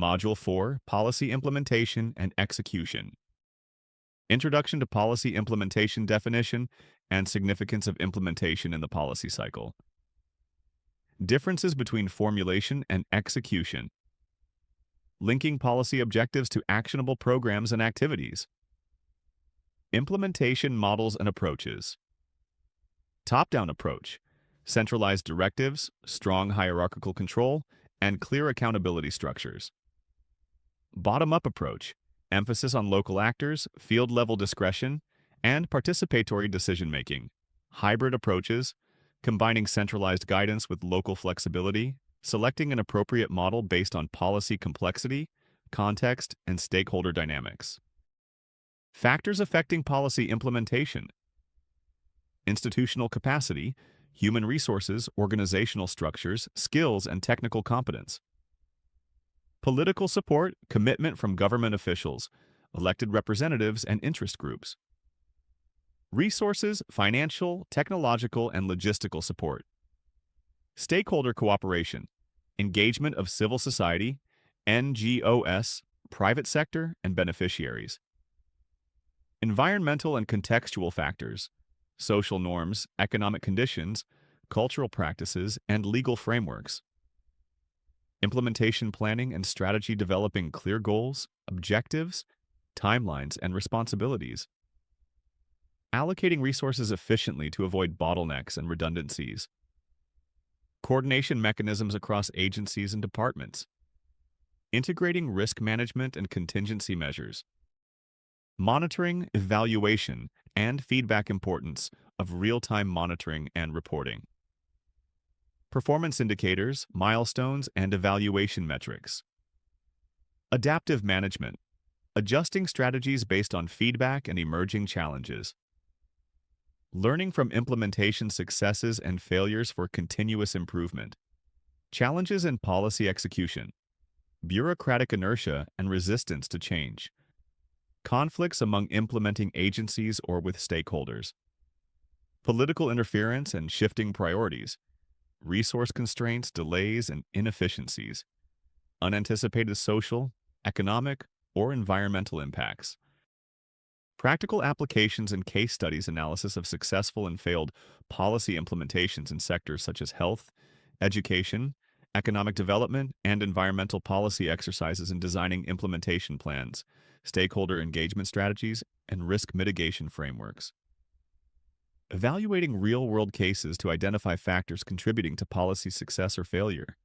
Module 4, Policy Implementation and Execution. Introduction to Policy Implementation Definition and Significance of Implementation in the Policy Cycle. Differences between formulation and execution. Linking policy objectives to actionable programs and activities. Implementation models and approaches. Top-down approach. Centralized directives, strong hierarchical control, and clear accountability structures. Bottom-up approach. Emphasis on local actors, field-level discretion, and participatory decision-making. Hybrid approaches, combining centralized guidance with local flexibility, selecting an appropriate model based on policy complexity, context, and stakeholder dynamics. Factors affecting policy implementation. Institutional capacity, human resources, organizational structures, skills, and technical competence. Political support, commitment from government officials, elected representatives, and interest groups. Resources, financial, technological, and logistical support. Stakeholder cooperation, engagement of civil society, NGOs, private sector, and beneficiaries. Environmental and contextual factors, social norms, economic conditions, cultural practices, and legal frameworks. Implementation planning and strategy developing clear goals, objectives, timelines, and responsibilities. Allocating resources efficiently to avoid bottlenecks and redundancies. Coordination mechanisms across agencies and departments. Integrating risk management and contingency measures. Monitoring, evaluation, and feedback importance of real-time monitoring and reporting. Performance indicators, milestones, and evaluation metrics. Adaptive management, adjusting strategies based on feedback and emerging challenges. Learning from implementation successes and failures for continuous improvement. Challenges in policy execution. Bureaucratic inertia and resistance to change. Conflicts among implementing agencies or with stakeholders. Political interference and shifting priorities. Resource constraints, delays, and inefficiencies. Unanticipated social, economic, or environmental impacts. Practical applications and case studies analysis of successful and failed policy implementations in sectors such as health, education, economic development, and environmental policy exercises in designing implementation plans, stakeholder engagement strategies, and risk mitigation frameworks. Evaluating real-world cases to identify factors contributing to policy success or failure.